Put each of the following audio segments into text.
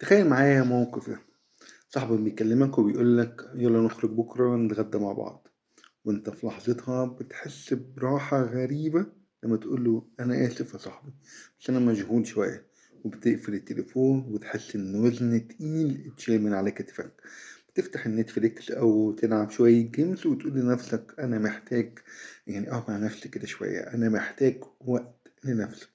تخيل معايا موقف ده. صاحبك بيكلمك وبيقول لك يلا نخرج بكرة نتغدى مع بعض، وانت في لحظتها بتحس براحة غريبة لما تقول له أنا آسف يا صاحبي بس أنا مشغول شوية، وبتقفل التليفون وتحس إن وزن تقيل اتشال من على كتفك. بتفتح النتفليكس أو تلعب شوية جيمز وتقول لنفسك أنا محتاج، يعني مع نفسي كده شوية، أنا محتاج وقت لنفسي.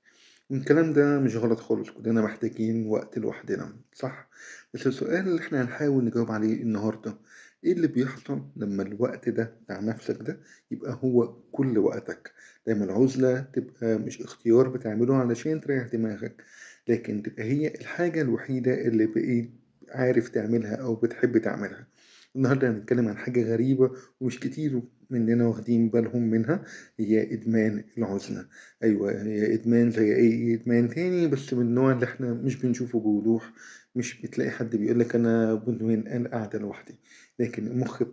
الكلام ده مش غلط خالص، كلنا محتاجين وقت لوحدنا صح؟ بس السؤال اللي احنا هنحاول نجاوب عليه النهاردة، ايه اللي بيحصل لما الوقت ده بتاع نفسك ده يبقى هو كل وقتك؟ لما العزلة تبقى مش اختيار بتعمله علشان تريح دماغك، لكن تبقى هي الحاجة الوحيدة اللي بقيت عارف تعملها أو بتحب تعملها. النهاردة هنتكلم عن حاجة غريبة ومش كتير مننا واخدين بالهم منها، هي إدمان العزلة. أيوه، هي إدمان زي أي إدمان تاني، بس من النوع اللي إحنا مش بنشوفه بوضوح. مش بتلاقي حد بيقول لك أنا مدمن القعدة لوحدي، لكن المخ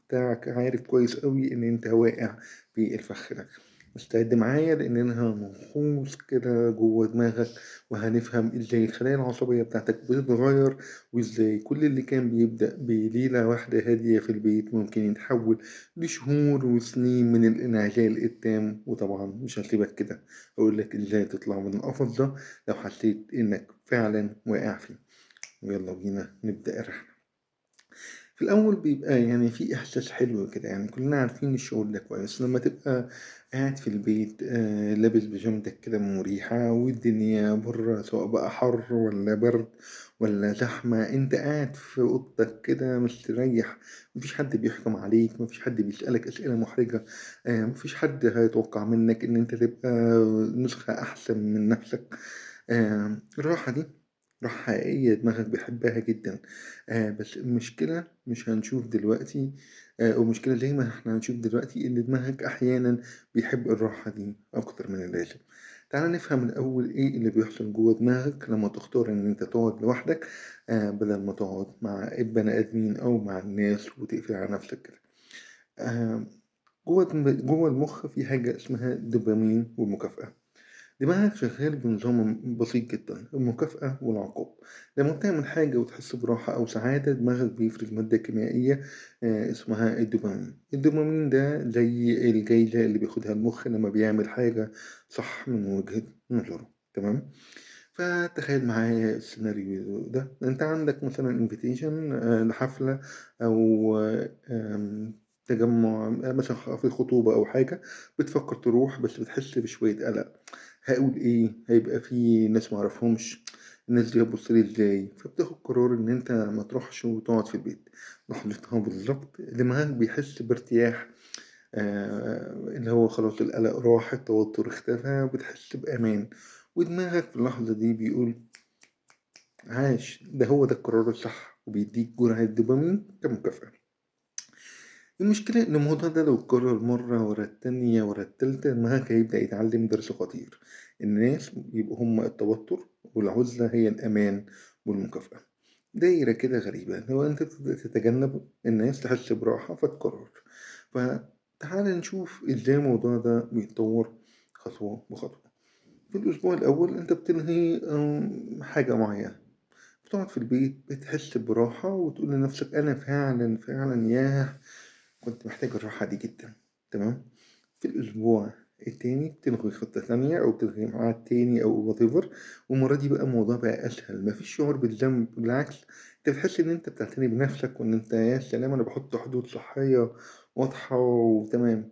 بتاعك عارف كويس أوي إن أنت واقع في الفخ ده. استعد معايا لأننا هنغوص كده جوه دماغك، وهنفهم إزاي الخلايا العصبية بتاعتك بتتغير، وإزاي كل اللي كان بيبدأ بليلة واحدة هادية في البيت ممكن يتحول لشهور وسنين من الانعزال التام. وطبعا مش هسيبك كده، أقولك إزاي تطلع من القفص ده لو حسيت إنك فعلا واقع فيه. ويلا بينا نبدأ الرحلة. في الأول بيبقى يعني في إحساس حلو كده، يعني كلنا عارفين الشعور ده كويس لما تبقى قاعد في البيت لابس بيجامتك كده مريحة، والدنيا بره سواء بقى حر ولا برد ولا زحمة، انت قاعد في أوضتك كده مستريح. مفيش حد بيحكم عليك، مفيش حد بيسألك أسئلة محرجة، مفيش حد هيتوقع منك إن انت تبقى نسخة أحسن من نفسك. الراحة دي راحة حقيقية دماغك بيحبها جدا. بس المشكلة مش هنشوف دلوقتي، أو المشكلة زي ما إحنا هنشوف دلوقتي إن دماغك أحيانا بيحب الراحة دي أكتر من اللازم. تعال نفهم الأول إيه اللي بيحصل جوه دماغك لما تختار إن أنت تقعد لوحدك، بدل ما تقعد مع البني آدمين أو مع الناس وتقفل على نفسك كده. آه جوه المخ في حاجة اسمها الدوبامين والمكافأة. دماغك شغال بنظام بسيط جدا، المكافأة والعقاب. لما بتعمل حاجة وتحس براحة أو سعادة دماغك بيفرز مادة كيميائية اسمها الدوبامين. الدوبامين ده زي الجايزة اللي بياخدها المخ لما بيعمل حاجة صح من وجهة نظره. تمام. فتخيل معايا السيناريو ده، انت عندك مثلا انفيتيشن لحفلة او تجمع، مثلا في خطوبة او حاجة، بتفكر تروح بس بتحس بشوية قلق. هاقول إيه، هيبقى في ناس معرفهمش، الناس دي هتبص لي إزاي، فبتاخد قرار إن أنت ما تروحش وتقعد في البيت. لحظتها بالظبط دماغك بيحس بارتياح، اللي هو خلاص القلق راح، التوتر اختفى، بتحس بأمان. ودماغك في اللحظة دي بيقول عاش، ده هو ده القرار الصح، وبيديك جرعة دوبامين كمكافأة. المشكلة إن الموضوع ده لو اتكرر مرة ورا التانية ورا التالتة دماغك هيبدأ يتعلم درس خطير. الناس يبقوا هما التوتر، والعزلة هي الأمان والمكافأة. دايرة كده غريبة، لو أنت تبدأ تتجنب الناس تحس براحة فتقرر. فتعال نشوف إزاي الموضوع ده بيتطور خطوة بخطوة. في الأسبوع الأول أنت بتنهي حاجة معينة، بتقعد في البيت بتحس براحة وتقول لنفسك أنا فعلا فعلا ياه كنت محتاج الراحة دي جدًا. تمام. في الأسبوع التاني بتلغي خطة تانية أو بتلغي ميعاد تاني أو whatever، والمرة دي بقى الموضوع بقى أسهل، ما فيش شعور بالذنب، بالعكس أنت بتحس إن أنت بتعتني بنفسك، وإن أنت يا سلام أنا باحط حدود صحية واضحة وتمام.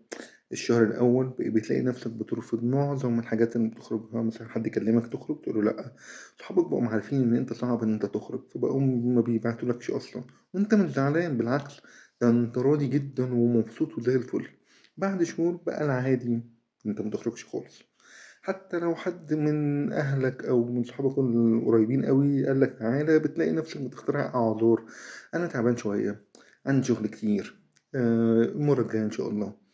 الشهر الأول بتلاقي نفسك بترفض معظم الحاجات اللي بتخرجها، مثلًا حد يكلمك تخرج تقول له لأ، صحابك بقوا عارفين إن أنت صعب إن أنت تخرج، فبقوا ما بيبعتولكش أصلًا، وأنت مش زعلان بالعكس، ده أنت راضي جدًا ومبسوط وزي الفل. بعد شهور بقى العادي إن أنت ما تخرجش خالص، حتى لو حد من أهلك أو من صحابك القريبين أوي قال لك تعالَ، بتلاقي نفسك بتخترع أعذار، أنا تعبان شوية، عندي شغل كتير، المرة الجاية إن شاء الله.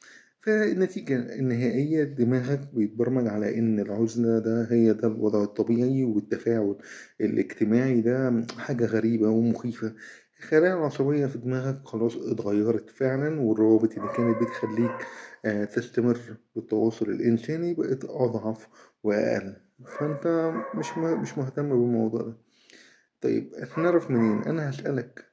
فالنتيجة النهائية دماغك بيتبرمج على إن العُزلة هي ده الوضع الطبيعي، والتفاعل الاجتماعي ده حاجة غريبة ومخيفة. الخلايا العصبية في دماغك خلاص اتغيّرت فعلًا، والروابط اللي كانت بتخلّيك تستمر بالتواصل الإنساني بقت أضعف وأقل. فأنت مش مهتم بالموضوع ده. طيب إحنا نعرف منين؟ أنا هاسألك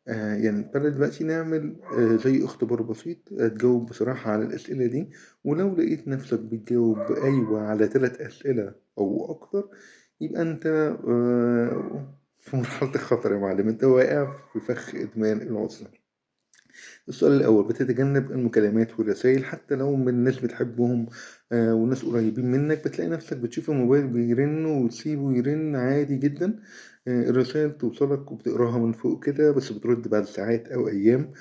يعني تعالَ دلوقتي نعمل زي اختبار بسيط، تجاوب بصراحة على الأسئلة دي، ولو لقيت نفسك بتجاوب بأيوه على 3 أسئلة أو أكتر، يبقى أنت في مرحلة الخطر يا معلم، أنت واقع في فخ إدمان العُزلة. السؤال الأول، بتتجنب المكالمات والرسايل حتى لو من ناس بتحبهم وناس قريبين منك، بتلاقي نفسك بتشوف الموبايل بيرن وتسيبه يرن عادي جدًا، الرسايل توصلك وبتقراها من فوق كده، بس بترد بعد ساعات أو أيام،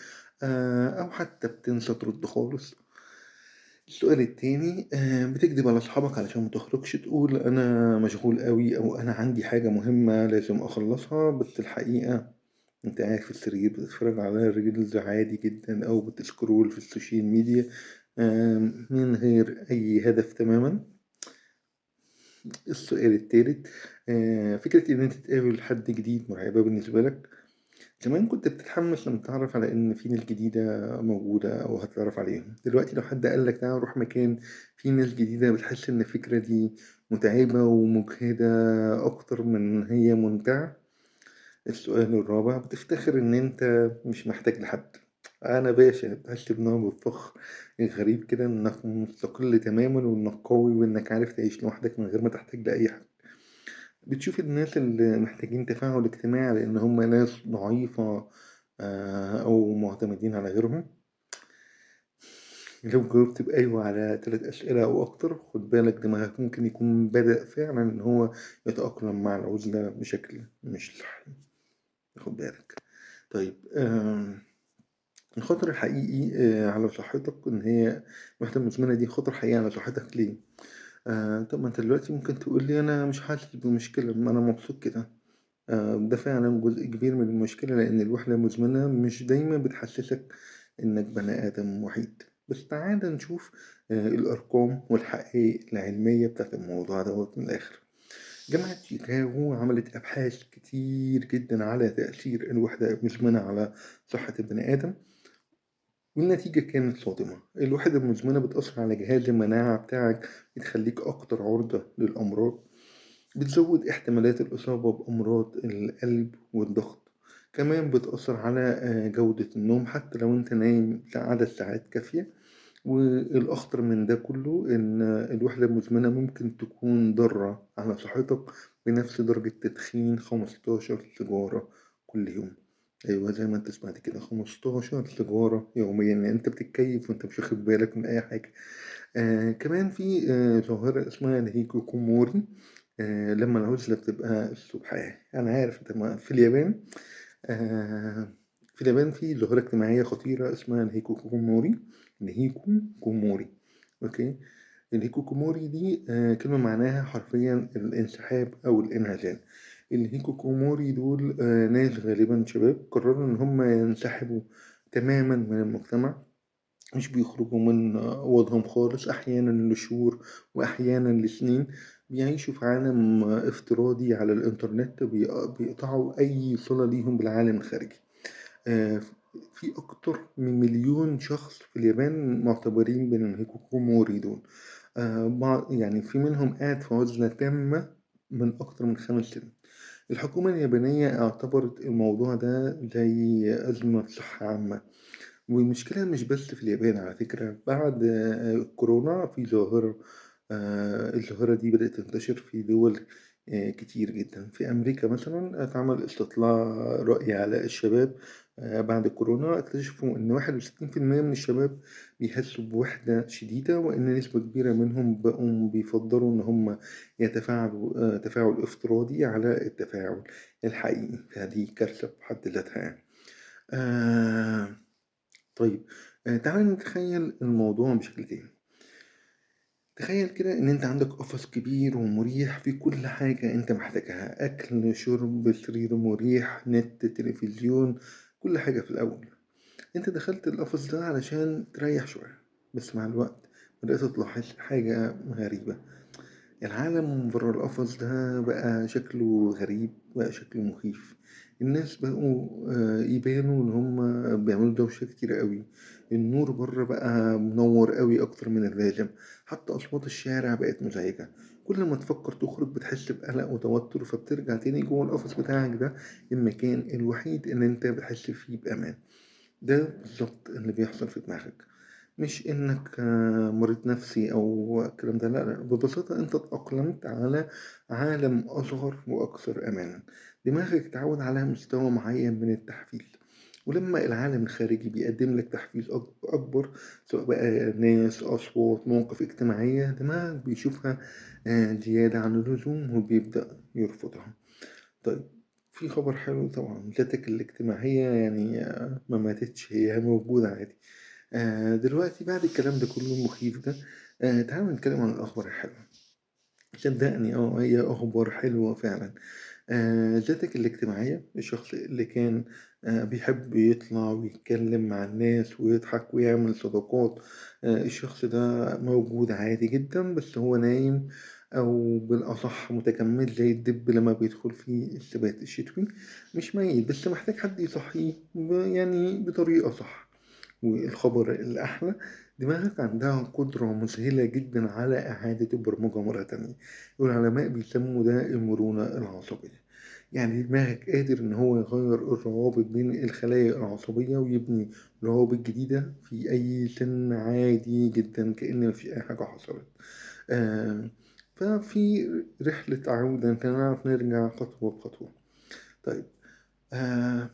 أو حتى بتنسى ترد خالص. السؤال التاني، بتكدب على أصحابك علشان ما تخرجش، تقول أنا مشغول أوي أو أنا عندي حاجة مهمة لازم أخلّصها، بس الحقيقة أنت قاعد في السرير بتتفرج على reels عادي جدًا أو بتسكرول في السوشيال ميديا من غير أي هدف تمامًا. السؤال التالت، فكرة إن أنت تقابل حد جديد مرعبة بالنسبة لك. زمان كنت بتتحمس لمّا تعرف على إن في ناس جديدة موجودة أو هتتعرف عليهم، دلوقتي لو حد قال لك تعالَ نروح مكان فيه ناس جديدة بتحس إن الفكرة دي متعبة ومجهدة أكتر من هي ممتعة. السؤال الرابع، بتفتخر إن أنت مش محتاج لحد. أنا باشا، بتحس بنوع بالفخر غريب كده إنك مستقل تمامًا وإنك قوي وإنك عارف تعيش لوحدك من غير ما تحتاج لأي حد. بتشوف الناس اللي محتاجين تفاعل اجتماعي على إن هم ناس ضعيفة أو معتمدين على غيرهم. لو جاوبت بأيوه على 3 أسئلة أو أكتر، خد بالك دماغك ممكن يكون بدأ فعلًا إن هو يتأقلم مع العُزلة بشكل مش صحي، خد بالك. طيب الخطر الحقيقي على صحتك إن هي الوحدة المزمنة دي خطر حقيقي على صحتك ليه؟ طب ما أنت دلوقتي ممكن تقول لي أنا مش حاسس بمشكلة، ما أنا مبسوط كده. ده فعلًا جزء كبير من المشكلة، لإن الوحدة المزمنة مش دايمًا بتحسسك إنك بني آدم وحيد. بس تعالَ نشوف الأرقام والحقايق العلمية بتاعة الموضوع دوّة من الآخر. جامعة شيكاغو عملت أبحاث كتير جدًا على تأثير الوحدة المزمنة على صحة البني آدم. والنتيجة كانت صادمة، الوحدة المزمنة بتأثر على جهاز المناعة بتاعك، بتخليك أكتر عرضة للأمراض، بتزود احتمالات الإصابة بأمراض القلب والضغط، كمان بتأثر على جودة النوم حتى لو أنت نايم عدد ساعات كافية. والأخطر من ده كله إن الوحدة المزمنة ممكن تكون ضارة على صحتك بنفس درجة تدخين 15 سيجارة كل يوم. أيوه زي ما أنت سمعت كده 15 سيجارة يوميًا، يعني أنت بتتكيف وأنت مش واخد بالك من أي حاجة. كمان في ظاهرة اسمها الهيكيكوموري، لمّا العُزلة بتبقى الصبح. أنا عارف أنت في اليابان، آآ في اليابان في ظاهرة اجتماعية خطيرة اسمها الهيكوكوموري، أوكي. الهيكوكوموري دي كلمة معناها حرفيًا الانسحاب أو الانعزال. الهيكوكوموري دول ناس غالبًا شباب قرروا إن هم ينسحبوا تمامًا من المجتمع، مش بيخرجوا من أوضهم خالص، أحيانًا لشهور وأحيانًا لسنين، بيعيشوا في عالم افتراضي على الإنترنت، بيقطعوا أي صلة ليهم بالعالم الخارجي. ف في أكتر من 1,000,000 شخص في اليابان معتبرين من الهيكوكوموري دول، يعني في منهم قاعد في عزلة تامة من أكتر من 5 سنين. الحكومة اليابانية اعتبرت الموضوع ده زي أزمة صحة عامة. والمشكلة مش بس في اليابان على فكرة، بعد كورونا في ظاهرة، الظاهرة دي بدأت تنتشر في دول كتير جدًا. في أمريكا مثلًا اتعمل استطلاع رأي على الشباب بعد كورونا، اكتشفوا إن 61% من الشباب بيحسوا بوحدة شديدة، وإن نسبة كبيرة منهم بقوا بيفضّلوا إن هم يتفاعلوا تفاعل افتراضي على التفاعل الحقيقي، فدي كارثة في حد ذاتها يعني. آآ طيب تعالَ نتخيّل الموضوع بشكل تاني. تخيّل كده إن أنت عندك قفص كبير ومريح فيه كل حاجة أنت محتاجها، أكل، شرب، سرير مريح، نت، تلفزيون، كل حاجة في الأول. أنت دخلت القفص ده علشان تريّح شوية، بس مع الوقت بدأت تلاحظ حاجة غريبة. العالم برّه القفص ده بقى شكله غريب، بقى شكله مخيف. الناس بقوا يبانوا إن هُم بيعملوا دوشة كتيرة أوي، النور برّه بقى منوّر أوي أكتر من اللازم، حتى أصوات الشارع بقت مزعجة، كل ما تفكر تخرج بتحس بقلق وتوتر، فبترجع تاني جوه القفص بتاعك ده، المكان الوحيد اللي انت بتحس فيه بأمان. ده بالظبط اللي بيحصل في دماغك، مش إنك مريض نفسي أو الكلام ده، لأ، لأ، ببساطة أنت اتأقلمت على عالم أصغر وأكثر أمانًا، دماغك اتعود على مستوى معين من التحفيز، ولما العالم الخارجي بيقدم لك تحفيز أكبر، سواء بقى ناس، أصوات، مواقف اجتماعية، دماغك بيشوفها زيادة عن اللزوم وبيبدأ يرفضها. طيب، في خبر حلو طبعًا، ذاتك الاجتماعية يعني ما ماتتش، هي موجودة عادي. دلوقتي بعد الكلام ده كله المخيف ده، تعالَ نتكلم عن الأخبار الحلوة. صدّقني هي أخبار حلوة فعلًا. ذاتك الاجتماعية، الشخص اللي كان بيحب يطلع ويتكلم مع الناس ويضحك ويعمل صداقات، الشخص ده موجود عادي جدًا، بس هو نايم، أو بالأصح متجمد زي الدب لمّا بيدخل في السبات الشتوي، مش ميت بس محتاج حد يصحّيه يعني بطريقة صح. والخبر الأحلى، دماغك عندها قدرة مذهلة جدًا على إعادة البرمجة مرة تانية، والعلماء بيسموا ده المرونة العصبية، يعني دماغك قادر إن هو يغيّر الروابط بين الخلايا العصبية ويبني روابط جديدة في أي سن عادي جدًا كأن ما فيش أي حاجة حصلت. آآ، ففي رحلة عودة نعرف نرجع خطوة بخطوة. طيب، آآ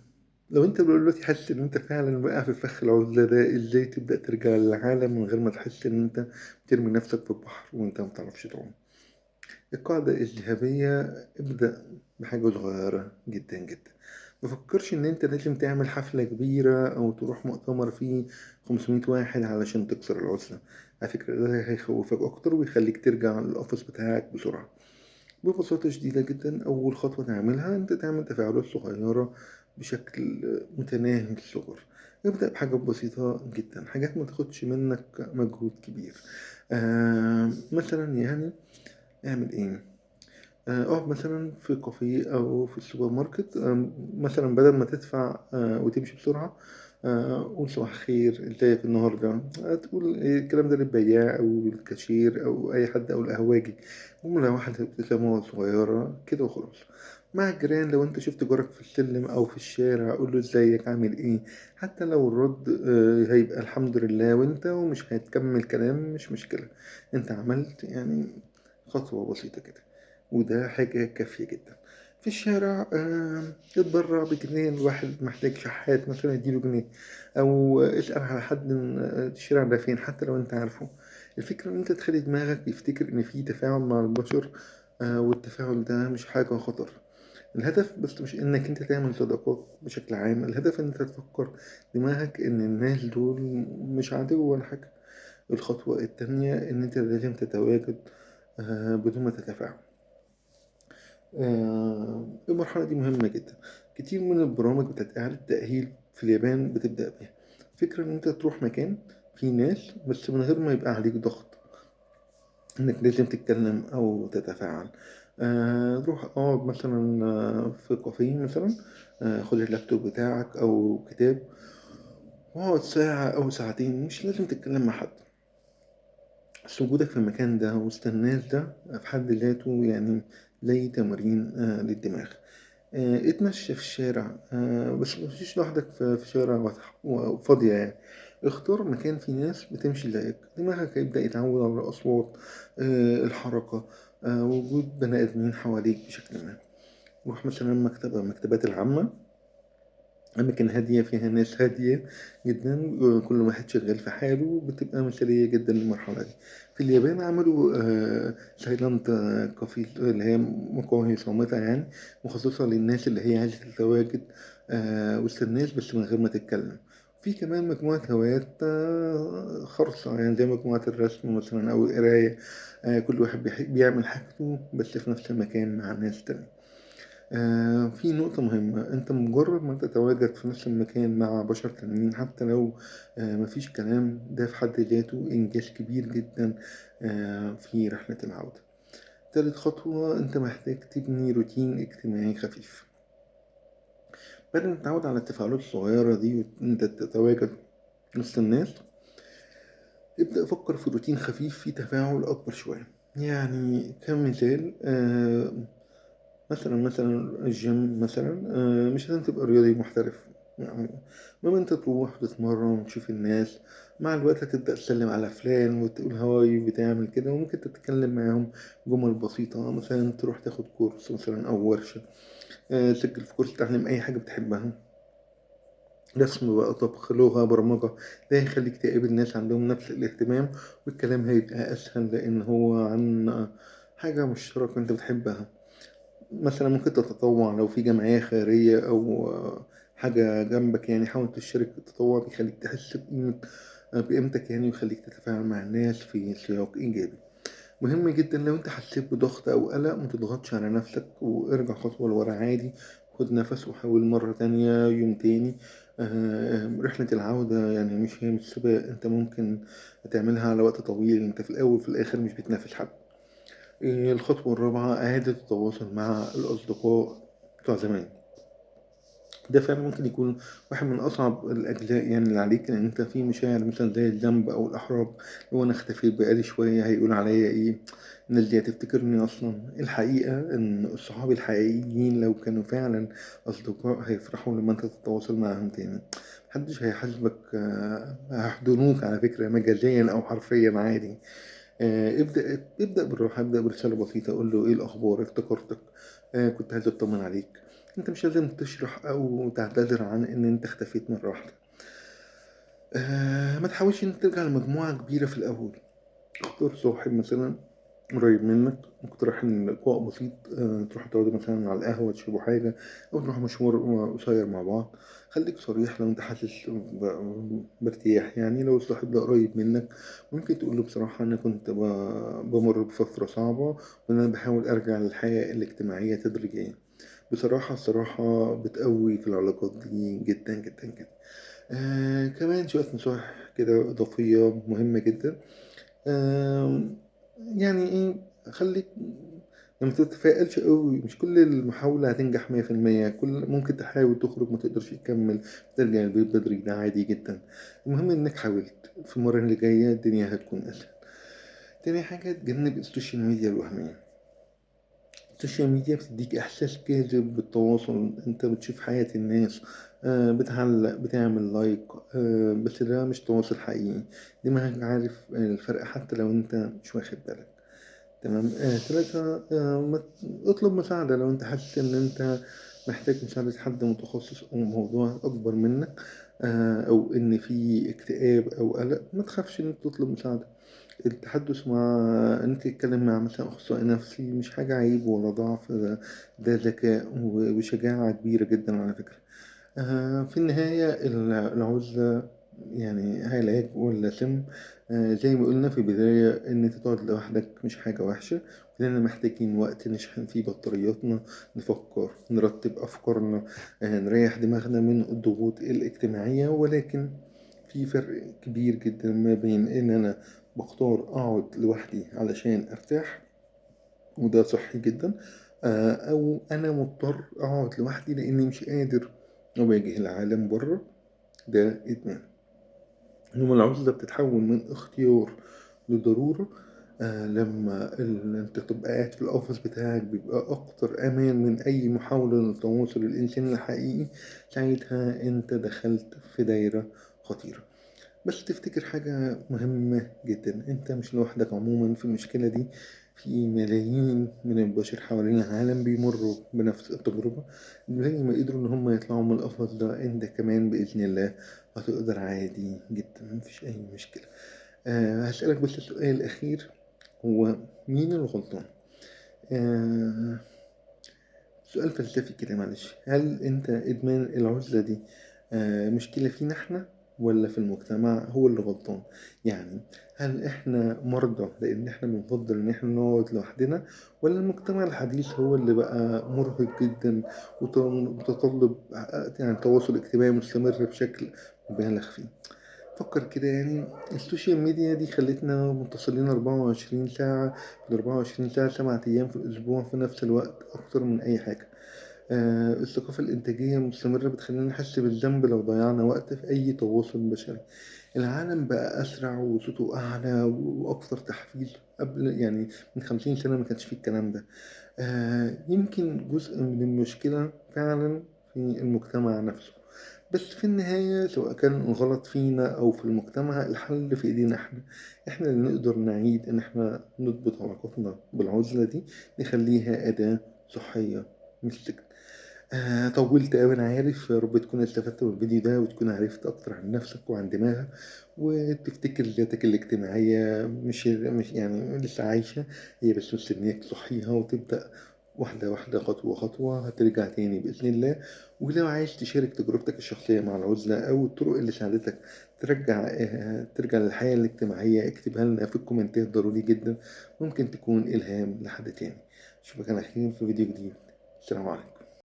لو أنت دلوقتي حاسس إن أنت فعلًا واقع في فخ العُزلة ده، إزاي تبدأ ترجع للعالم من غير ما تحس إن أنت بترمي نفسك في البحر وأنت ما بتعرفش تعوم؟ القاعدة الذهبية: ابدأ بحاجة صغيرة جدًا، جدًا. ما تفكرش إن أنت لازم تعمل حفلة كبيرة أو تروح مؤتمر فيه 500 واحد علشان تكسر العُزلة، على فكرة ده هيخوّفك أكتر ويخلّيك ترجع للقفص بتاعك بسرعة. ببساطة شديدة جدًا، أول خطوة تعملها أنت تعمل تفاعلات صغيرة بشكل متناهي الصغر، ابدأ بحاجات بسيطة جدًا، حاجات ما تاخدش منك مجهود كبير. مثلًا يعني اعمل إيه، اقعد مثلًا في كافيه أو في السوبر ماركت، مثلًا بدل ما تدفع وتمشي بسرعة، قُل صباح الخير، إزيك النهارده، تقول الكلام ده للبياع أو الكاشير أو أي حد أو القهواجي، جملة واحدة ابتسامة صغيرة كده وخلاص. مع الجيران، لو أنت شُفت جارك في السلم أو في الشارع قُل له إزيك عامل إيه، حتى لو الرد هيبقى الحمد لله وأنت ومش هتكمّل كلام مش مشكلة، أنت عملت يعني خطوة بسيطة كده. وده حاجة كافية جدًا. في الشارع اتبرّع بجنيه لواحد محتاج، شحات مثلًا ادّي له جنيه، أو اسأل على حد الشارع ده فين حتى لو أنت عارفه. الفكرة إن أنت تخلّي دماغك يفتكر إن في تفاعل مع البشر، والتفاعل ده مش حاجة خطر. الهدف بس مش إنك أنت تعمل صداقات بشكل عام، الهدف إن أنت تفكّر دماغك إن الناس دول مش عدو ولا حاجة. الخطوة التانية إن أنت لازم تتواجد بدون ما تتفاعل. المرحلة دي مهمة جدًا، كتير من البرامج بتاعة إعادة التأهيل في اليابان بتبدأ بيها، فكرة إن أنت تروح مكان فيه ناس بس من غير ما يبقى عليك ضغط إنك لازم تتكلم أو تتفاعل. روح اقعد مثلًا في كافيه مثلًا، خُد اللابتوب بتاعك أو كتاب واقعد ساعة أو ساعتين، مش لازم تتكلم مع حد. بس وجودك في المكان ده وسط الناس ده في حد ذاته يعني زي تمرين للدماغ. اتمشى في الشارع، بس ما تمشيش لوحدك في شارع فاضية يعني، اختار مكان فيه ناس بتمشي زيك، دماغك هيبدأ يتعود على الأصوات، الحركة، وجود بني آدمين حواليك بشكل ما. روح مثلا مكتبة، المكتبات العامة أماكن هادية فيها ناس هادية جدًا، كل واحد شغال في حاله، بتبقى مثالية جدًا للمرحلة دي. في اليابان عملوا silent coffee اللي هي مقاهي صامتة يعني، مخصصة للناس اللي هي عايزة تتواجد وسط الناس بس من غير ما تتكلم. في كمان مجموعة هوايات خاصة يعني زي مجموعة الرسم مثلًا أو القراية، كل واحد بيعمل حاجته بس في نفس المكان مع ناس تانية. في نقطة مهمة، أنت مجرد ما تتواجد في نفس المكان مع بشر تانيين حتى لو مفيش كلام، ده في حد ذاته إنجاز كبير جدًا في رحلة العودة. تالت خطوة، أنت محتاج تبني روتين اجتماعي خفيف. بعد ما تتعود على التفاعلات الصغيرة دي وإن أنت تتواجد وسط الناس، ابدأ فكر في روتين خفيف فيه تفاعل أكبر شوية. يعني كمثال مثلًا الgym مثلًا مش لازم تبقى رياضي محترف، يعني المهم أنت تروح تتمرّن وتشوف الناس، مع الوقت هتبدأ تسلِّم على فلان وتقول هاي بتعمل كده، وممكن تتكلّم معاهم جُمل بسيطة، مثلًا تروح تاخد كورس مثلًا أو ورشة، تسجّل في كورس تتعلّم أي حاجة بتحبها، رسم بقى، طبخ، لغة، برمجة، ده هيخلّيك تقابل ناس عندهم نفس الاهتمام والكلام هيبقى أسهل لإن هو عن حاجة مشتركة أنت بتحبها. مثلًا ممكن تتطوّع لو في جمعية خيرية أو حاجة جنبك يعني حاول تشترك في التطوّع بيخلّيك تحس بقيمتك يعني ويخلّيك تتفاعل مع الناس في سياق إيجابي. مهم جدًا لو أنت حسّيت بضغط أو قلق ما تضغطش على نَفْسك وارجع خطوة لورا عادي، خُد نَفَس وحاول مرّة تانية، يوم تاني. رحلة العودة يعني مش سباق، أنت ممكن تعملها على وقت طويل، أنت في الأول وفي الآخر مش بتنافس حد. الخطوة الرابعة إعادة التواصل مع الأصدقاء بتوع زمان، ده فعلًا ممكن يكون واحد من أصعب الأجزاء يعني اللي عليك، لإن أنت في مشاعر مثلًا زي الذنب أو الإحراج، اللي هو أنا اختفيت بقى لي شوية هيقولوا عليَّ إيه، الناس دي هتفتكرني أصلًا. الحقيقة إن الصحاب الحقيقيين لو كانوا فعلًا أصدقاء هيفرحوا لمّا أنت تتواصل معاهم تاني، ما حدش هيحاسبك هيحضنوك على فكرة مجازيًا أو حرفيًا عادي. ابدأ بالراحة، ابدأ برسالة بسيطة، قُل له إيه الأخبار، افتكرتك، كنت عايز أطمن عليك. أنت مش لازم تشرح أو تعتذر عن إن أنت اختفيت مرة واحدة. ما تحاولش إن أنت ترجع لمجموعة كبيرة في الأول، اختار صاحب مثلًا قريب منك، مقترح إن لقاء بسيط تروحوا تقعدوا مثلًا على القهوة تشربوا حاجة أو تروحوا مشوار قصير مع بعض. خليك صريح لو أنت حاسس بارتياح يعني، لو الصاحب ده قريب منك ممكن تقول له بصراحة أنا كنت بامُر بفترة صعبة وإن أنا باحاول أرجع للحياة الاجتماعية تدريجيًا. بصراحة الصراحة بتقوي في العلاقات دي جدًا، جدًا، جدًا. كمان شوية نصايح كده إضافية مهمة جدًا. آمم، يعني إيه، خلّيك ما تتفائلش أوي، مش كل المحاولة هتنجح 100%، ممكن تحاول تخرج ما تقدرش تكمّل، ترجع البيت بدري، ده عادي جدًا. المهم إنك حاولت، في المرّة اللي جاية الدنيا هتكون أسهل. تاني حاجة تجنب السوشيال ميديا الوهمية. السوشيال ميديا بتدّيك إحساس كاذب بالتواصل، أنت بتشوف حياة الناس، بتعلّق، بتعمل لايك، بس ده مش تواصل حقيقي، دماغك عارف الفرق حتى لو أنت مش واخد بالك. تمام. 3 ما اطلب مساعدة لو أنت حاسس إن أنت محتاج مساعدة حد متخصص أو موضوع أكبر منّك، أو إن في اكتئاب أو قلق، ما تخافش إن أنت تطلب مساعدة. التحدث مع إن أنت تتكلم مع مثلًا أخصائي نفسي مش حاجة عيب ولا ضعف، ده ذكاء وشجاعة كبيرة جدًا على فكرة. في النهاية العُزلة يعني علاج والّا سِم. زي ما قُلنا في البداية إن أنت تقعد لوحدك مش حاجة وحشة، كلنا محتاجين وقت نشحن فيه بطارياتنا، نفكّر، نرتّب أفكارنا، نريّح دماغنا من الضغوط الاجتماعية، ولكن في فرق كبير جدًا ما بين إن أنا باختار أقعد لوحدي علشان أرتاح وده صحّي جدًا، أو أنا مضطر أقعد لوحدي لإني مش قادر أواجه العالم برّه، ده إدمان. إنما العُزلة بتتحوّل من اختيار لضرورة لمّا أنت تبقى قاعد في القفص بتاعك بيبقى أكتر أمان من أي محاولة للتواصل الإنساني الحقيقي، ساعتها أنت دخلت في دايرة خطيرة. بس تفتكر حاجة مهمة جدًا، أنت مش لوحدك عمومًا في المشكلة دي، في ملايين من البشر حوالين العالم بيمرّوا بنفس التجربة، زي ما قدروا إن هم يطلعوا من القفص ده، أنت كمان بإذن الله هتقدر عادي جدًا، ما فيش أي مشكلة. هاسألك بس سؤال أخير، هو مين الغلطان؟ آآ سؤال فلسفي كده معلش، هل أنت إدمان العُزلة دي مشكلة فينا إحنا والّا في المجتمع هو اللي غلطان؟ يعني هل إحنا مرضى لإن إحنا بنفضّل إن إحنا نقعد لوحدنا والّا المجتمع الحديث هو اللي بقى مُرهق جدًا متطلِّب يعني تواصل اجتماعي مستمر بشكل مُبالغ فيه؟ فكّر كده يعني السوشيال ميديا دي خلّتنا متصلين 24 ساعة، في ال24 ساعة 7 أيام في الأسبوع في نفس الوقت أكتر من أي حاجة. الثقافة الإنتاجية المستمرة بتخلّينا نحس بالذنب لو ضيّعنا وقت في أي تواصل بشري. العالم بقى أسرع وصوته أعلى وأكثر تحفيز. يعني من 50 سنة ما كانش في الكلام ده. يمكن جزء من المشكلة فعلًا في المجتمع نفسه، بس في النهاية سواء كان الغلط فينا أو في المجتمع الحل في إيدينا إحنا. إحنا اللي نقدر نعيد إن إحنا نضبط علاقاتنا بالعُزلة دي، نخلّيها أداة صحية مش سجن. طوّلت أوي أنا عارف، يا رب تكون استفدت من الفيديو ده وتكون عرفت أكتر عن نَفْسك وعن دماغك، وتفتكر ذاتك الاجتماعية مش يعني لسه عايشة، هي بس مستنياك تصحّيها وتبدأ واحدة، واحدة، خطوة، خطوة، هترجع تاني بإذن الله. ولو عايز تشارك تجربتك الشخصية مع العُزلة أو الطرق اللي ساعدتك ترجع للحياة الاجتماعية، اكتبها لنا في الكومنتات ضروري جدًا، ممكن تكون إلهام لحد تاني. أشوفك على خير في فيديو جديد. السلام عليكم.